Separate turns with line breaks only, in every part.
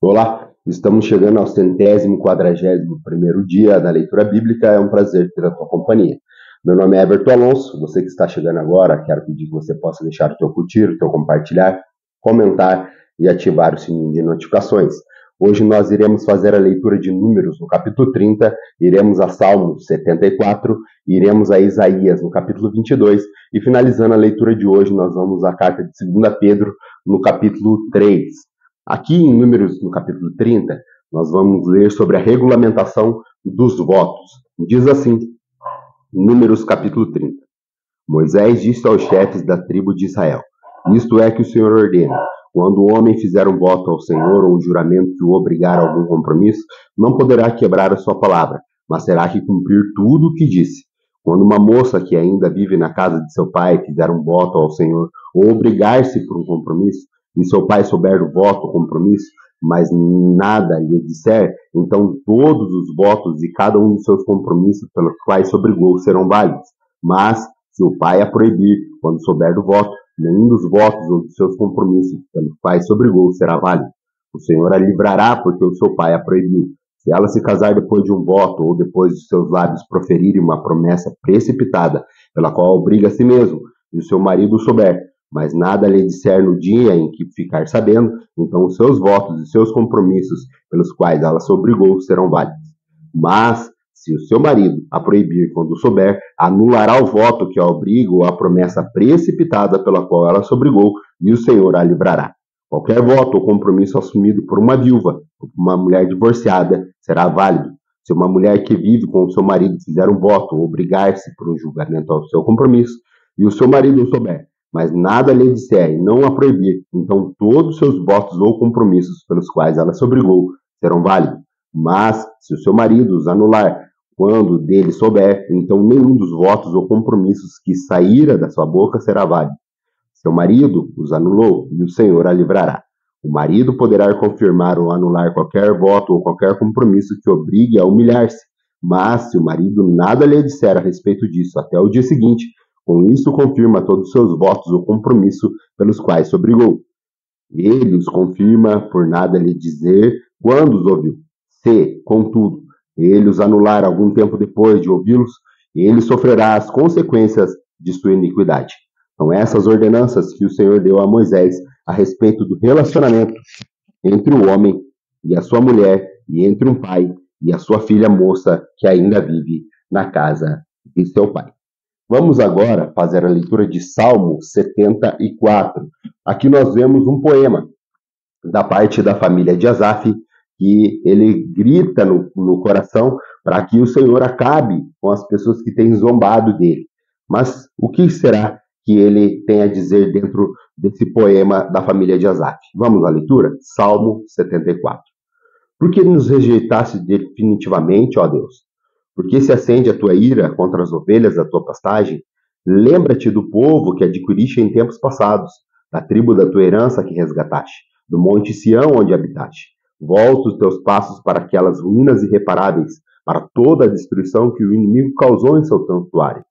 Olá, estamos chegando ao 141º dia da leitura bíblica. É um prazer ter a tua companhia. Meu nome é Everton Alonso. Você que está chegando agora, quero pedir que você possa deixar o teu curtir, o teu compartilhar, comentar e ativar o sininho de notificações. Hoje nós iremos fazer a leitura de Números no capítulo 30, iremos a Salmo 74, iremos a Isaías no capítulo 22 e finalizando a leitura de hoje nós vamos à carta de 2 Pedro no capítulo 3. Aqui em Números, no capítulo 30, nós vamos ler sobre a regulamentação dos votos. Diz assim, Números capítulo 30. Moisés disse aos chefes da tribo de Israel, isto é que o Senhor ordena, quando o homem fizer um voto ao Senhor ou um juramento que o obrigar a algum compromisso, não poderá quebrar a sua palavra, mas terá que cumprir tudo o que disse. Quando uma moça que ainda vive na casa de seu pai fizer um voto ao Senhor ou obrigar-se por um compromisso, e seu pai souber do voto ou compromisso, mas nada lhe disser, então todos os votos e cada um dos seus compromissos pelos quais se obrigou serão válidos. Mas, se o pai a proibir, quando souber do voto, nenhum dos votos ou dos seus compromissos pelos quais se obrigou será válido. O Senhor a livrará porque o seu pai a proibiu. Se ela se casar depois de um voto ou depois de seus lábios proferirem uma promessa precipitada, pela qual obriga a si mesmo, e o seu marido o souber, mas nada lhe disser no dia em que ficar sabendo, então os seus votos e seus compromissos pelos quais ela se obrigou serão válidos. Mas, se o seu marido a proibir quando souber, anulará o voto que a obriga ou a promessa precipitada pela qual ela se obrigou, e o Senhor a livrará. Qualquer voto ou compromisso assumido por uma viúva ou por uma mulher divorciada será válido. Se uma mulher que vive com o seu marido fizer um voto ou obrigar-se por um julgamento ao seu compromisso, e o seu marido o souber, mas nada lhe disser e não a proibir, então todos os seus votos ou compromissos pelos quais ela se obrigou serão válidos. Mas, se o seu marido os anular quando dele souber, então nenhum dos votos ou compromissos que saíra da sua boca será válido. Seu marido os anulou e o Senhor a livrará. O marido poderá confirmar ou anular qualquer voto ou qualquer compromisso que obrigue a humilhar-se, mas se o marido nada lhe disser a respeito disso até o dia seguinte, com isso confirma todos os seus votos ou compromisso pelos quais se obrigou. Ele os confirma por nada lhe dizer quando os ouviu. Se, contudo, ele os anular algum tempo depois de ouvi-los, ele sofrerá as consequências de sua iniquidade. São essas ordenanças que o Senhor deu a Moisés a respeito do relacionamento entre o homem e a sua mulher, e entre um pai e a sua filha moça que ainda vive na casa de seu pai. Vamos agora fazer a leitura de Salmo 74. Aqui nós vemos um poema da parte da família de Asaf, que ele grita no coração para que o Senhor acabe com as pessoas que têm zombado dele. Mas o que será que ele tem a dizer dentro desse poema da família de Asaf? Vamos à leitura? Salmo 74. Por que nos rejeitaste definitivamente, ó Deus? Por que se acende a tua ira contra as ovelhas da tua pastagem? Lembra-te do povo que adquiriste em tempos passados, da tribo da tua herança que resgataste, do monte Sião onde habitaste. Volta os teus passos para aquelas ruínas irreparáveis, para toda a destruição que o inimigo causou em seu santuário.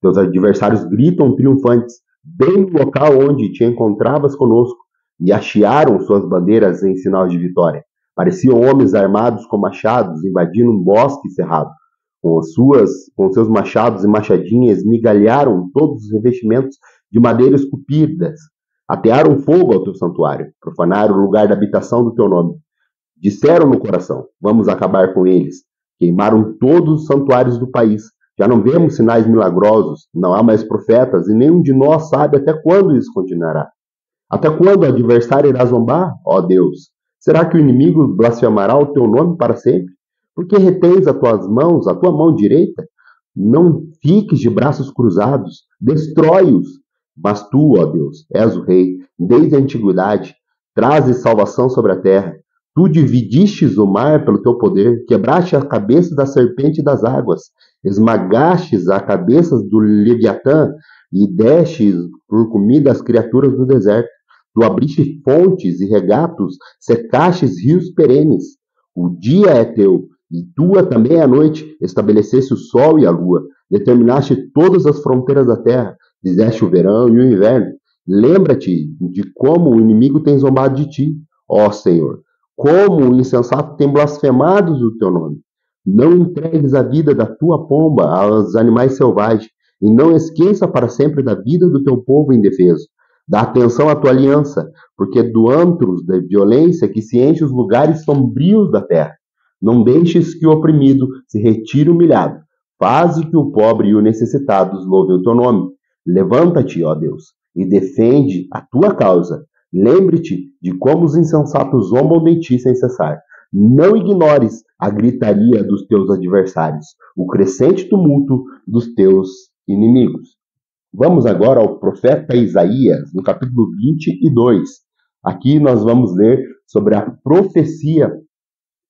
Teus adversários gritam triunfantes, bem no local onde te encontravas conosco, e hastearam suas bandeiras em sinal de vitória. Pareciam homens armados com machados, invadindo um bosque cerrado. Com seus machados e machadinhas, esmigalharam todos os revestimentos de madeira esculpidas. Atearam fogo ao teu santuário, profanaram o lugar da habitação do teu nome. Disseram no coração, vamos acabar com eles. Queimaram todos os santuários do país. Já não vemos sinais milagrosos, não há mais profetas, e nenhum de nós sabe até quando isso continuará. Até quando o adversário irá zombar, ó Deus? Será que o inimigo blasfemará o teu nome para sempre? Por que retens as tuas mãos, a tua mão direita? Não fiques de braços cruzados, destrói-os. Mas tu, ó Deus, és o rei, desde a antiguidade, trazes salvação sobre a terra. Tu dividistes o mar pelo teu poder, quebraste a cabeça da serpente das águas, esmagastes a cabeça do Leviatã e destes por comida as criaturas do deserto. Tu abriste fontes e regatos, secastes rios perenes. O dia é teu, e tua também a noite, estabeleceste o sol e a lua, determinaste todas as fronteiras da terra, fizeste o verão e o inverno. Lembra-te de como o inimigo tem zombado de ti, ó Senhor. Como o insensato tem blasfemado o teu nome. Não entregues a vida da tua pomba aos animais selvagens, e não esqueça para sempre da vida do teu povo indefeso. Dá atenção à tua aliança, porque do antros da violência que se enche os lugares sombrios da terra. Não deixes que o oprimido se retire humilhado. Faze que o pobre e o necessitado louvem o teu nome. Levanta-te, ó Deus, e defende a tua causa. Lembre-te de como os insensatos zombam de ti sem cessar. Não ignores a gritaria dos teus adversários, o crescente tumulto dos teus inimigos. Vamos agora ao profeta Isaías, no capítulo 22. Aqui nós vamos ler sobre a profecia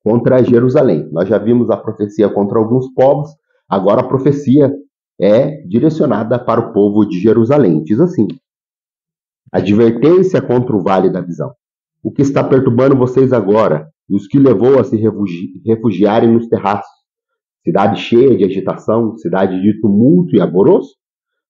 contra Jerusalém. Nós já vimos a profecia contra alguns povos, agora a profecia é direcionada para o povo de Jerusalém. Diz assim: advertência contra o vale da visão. O que está perturbando vocês agora, e os que levou a se refugiarem nos terraços? Cidade cheia de agitação, cidade de tumulto e alvoroço?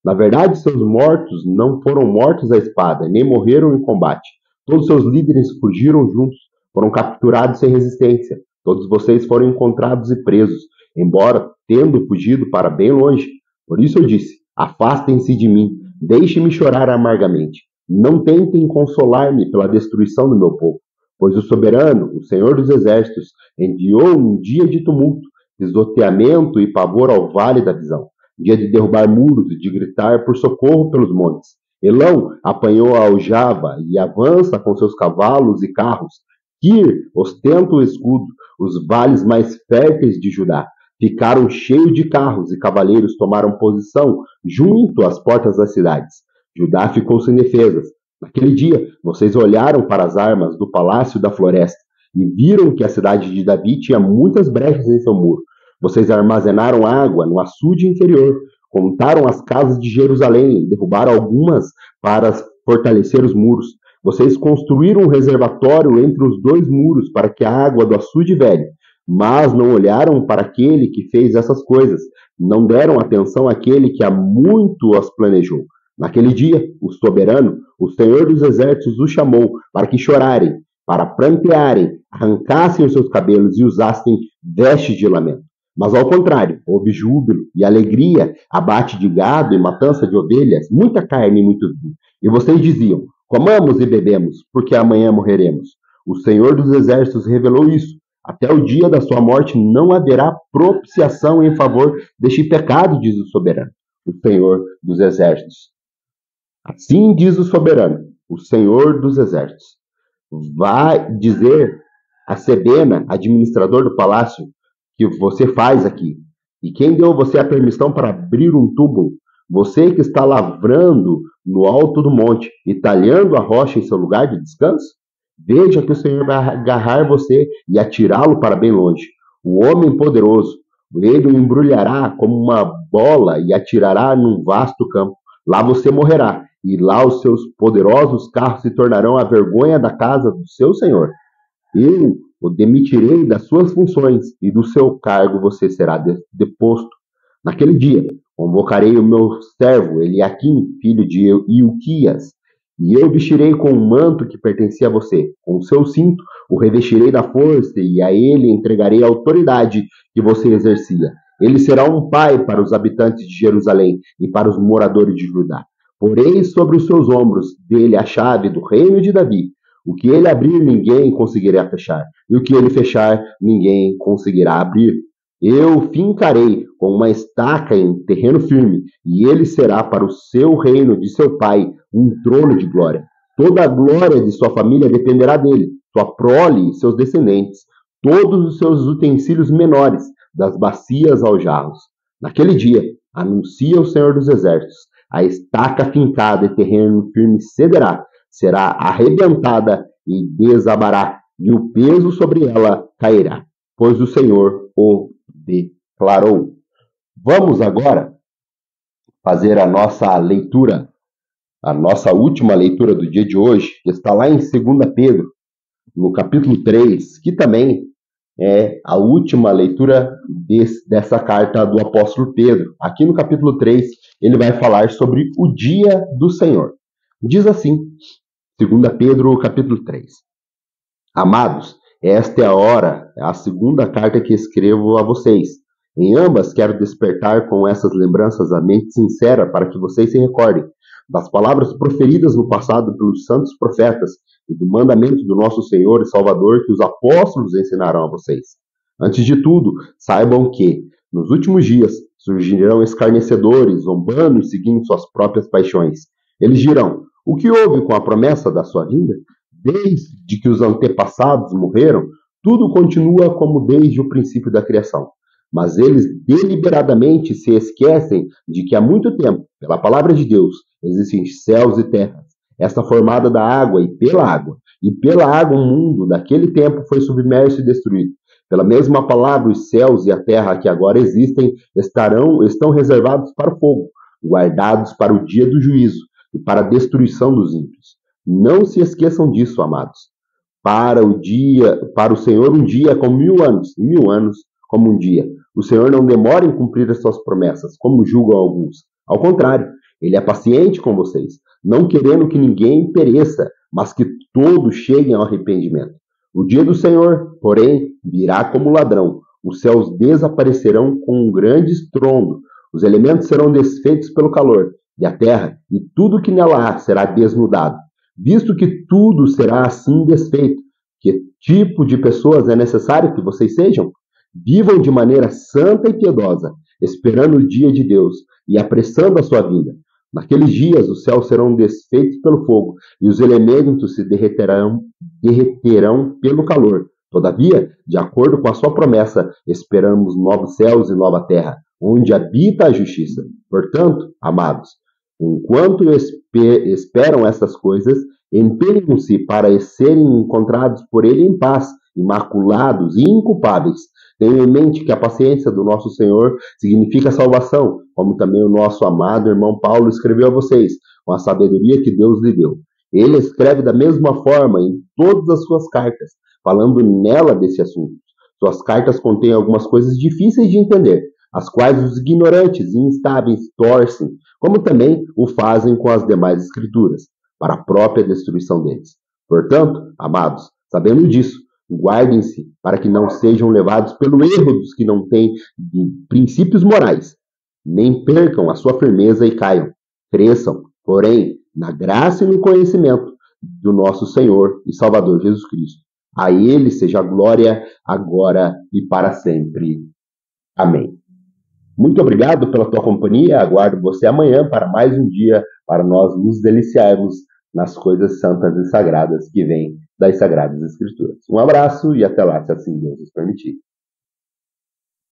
Na verdade, seus mortos não foram mortos à espada, nem morreram em combate. Todos seus líderes fugiram juntos, foram capturados sem resistência. Todos vocês foram encontrados e presos, embora tendo fugido para bem longe. Por isso eu disse: afastem-se de mim, deixem-me chorar amargamente. Não tentem consolar-me pela destruição do meu povo, pois o soberano, o Senhor dos Exércitos, enviou um dia de tumulto, pisoteamento e pavor ao vale da visão, dia de derrubar muros e de gritar por socorro pelos montes. Elão apanhou a aljava e avança com seus cavalos e carros. Kir ostenta o escudo. Os vales mais férteis de Judá ficaram cheios de carros e cavaleiros tomaram posição junto às portas das cidades. Judá ficou sem defesas. Naquele dia, vocês olharam para as armas do palácio da floresta e viram que a cidade de Davi tinha muitas brechas em seu muro. Vocês armazenaram água no açude inferior, contaram as casas de Jerusalém, derrubaram algumas para fortalecer os muros. Vocês construíram um reservatório entre os dois muros para que a água do açude velho, mas não olharam para aquele que fez essas coisas, não deram atenção àquele que há muito as planejou. Naquele dia, o soberano, o Senhor dos Exércitos, os chamou para que chorarem, para prantearem, arrancassem os seus cabelos e usassem vestes de lamento. Mas ao contrário, houve júbilo e alegria, abate de gado e matança de ovelhas, muita carne e muito vinho. E vocês diziam: comamos e bebemos, porque amanhã morreremos. O Senhor dos Exércitos revelou isso. Até o dia da sua morte não haverá propiciação em favor deste pecado, diz o soberano, o Senhor dos Exércitos. Assim diz o soberano, o Senhor dos Exércitos. Vai dizer a Sebena, administrador do palácio, que você faz aqui. E quem deu você a permissão para abrir um túmulo? Você que está lavrando no alto do monte e talhando a rocha em seu lugar de descanso? Veja que o Senhor vai agarrar você e atirá-lo para bem longe. O homem poderoso, ele o embrulhará como uma bola e atirará num vasto campo. Lá você morrerá, e lá os seus poderosos carros se tornarão a vergonha da casa do seu Senhor. Eu o demitirei das suas funções, e do seu cargo você será deposto. Naquele dia, convocarei o meu servo Eliaquim, filho de Ilquias, e eu vestirei com um manto que pertencia a você. Com o seu cinto, o revestirei da força, e a ele entregarei a autoridade que você exercia. Ele será um pai para os habitantes de Jerusalém e para os moradores de Judá. Porei sobre os seus ombros dele a chave do reino de Davi. O que ele abrir, ninguém conseguirá fechar. E o que ele fechar, ninguém conseguirá abrir. Eu fincarei com uma estaca em terreno firme, e ele será para o seu reino de seu pai um trono de glória. Toda a glória de sua família dependerá dele, sua prole e seus descendentes, todos os seus utensílios menores, das bacias aos jarros. Naquele dia, anuncia o Senhor dos Exércitos, a estaca fincada e terreno firme cederá, será arrebentada e desabará, e o peso sobre ela cairá, pois o Senhor o declarou. Vamos agora fazer a nossa leitura, a nossa última leitura do dia de hoje, que está lá em 2 Pedro, no capítulo 3, que também é a última leitura dessa carta do apóstolo Pedro. Aqui no capítulo 3, ele vai falar sobre o dia do Senhor. Diz assim, 2 Pedro, capítulo 3. Amados, Esta é a hora, é a segunda carta que escrevo a vocês. Em ambas, quero despertar com essas lembranças a mente sincera para que vocês se recordem das palavras proferidas no passado pelos santos profetas e do mandamento do nosso Senhor e Salvador que os apóstolos ensinaram a vocês. Antes de tudo, saibam que, nos últimos dias, surgirão escarnecedores, zombando e seguindo suas próprias paixões. Eles dirão: o que houve com a promessa da sua vinda? Desde que os antepassados morreram, tudo continua como desde o princípio da criação. Mas eles deliberadamente se esquecem de que há muito tempo, pela palavra de Deus, existem céus e terras, esta formada da água e pela água. E pela água o mundo daquele tempo foi submerso e destruído. Pela mesma palavra, os céus e a terra que agora existem estão reservados para o fogo, guardados para o dia do juízo e para a destruição dos ímpios. Não se esqueçam disso, amados. Para o Senhor um dia é como 1000 anos, e 1000 anos como um dia. O Senhor não demora em cumprir as suas promessas, como julgam alguns. Ao contrário, ele é paciente com vocês, não querendo que ninguém pereça, mas que todos cheguem ao arrependimento. O dia do Senhor, porém, virá como ladrão. Os céus desaparecerão com um grande estrondo, os elementos serão desfeitos pelo calor, e a terra e tudo que nela há será desnudado. Visto que tudo será assim desfeito, que tipo de pessoas é necessário que vocês sejam? Vivam de maneira santa e piedosa, esperando o dia de Deus e apressando a sua vinda. Naqueles dias os céus serão desfeitos pelo fogo e os elementos se derreterão pelo calor. Todavia, de acordo com a sua promessa, esperamos novos céus e nova terra, onde habita a justiça. Portanto, amados, enquanto esperam essas coisas, empenham-se para serem encontrados por ele em paz, imaculados e inculpáveis. Tenham em mente que a paciência do nosso Senhor significa salvação, como também o nosso amado irmão Paulo escreveu a vocês, com a sabedoria que Deus lhe deu. Ele escreve da mesma forma em todas as suas cartas, falando nela desse assunto. Suas cartas contêm algumas coisas difíceis de entender, as quais os ignorantes e instáveis torcem, como também o fazem com as demais escrituras, para a própria destruição deles. Portanto, amados, sabendo disso, guardem-se para que não sejam levados pelo erro dos que não têm princípios morais, nem percam a sua firmeza e caiam. Cresçam, porém, na graça e no conhecimento do nosso Senhor e Salvador Jesus Cristo. A Ele seja a glória agora e para sempre. Amém. Muito obrigado pela tua companhia. Aguardo você amanhã para mais um dia para nós nos deliciarmos nas coisas santas e sagradas que vêm das Sagradas Escrituras. Um abraço e até lá, se assim Deus nos permitir.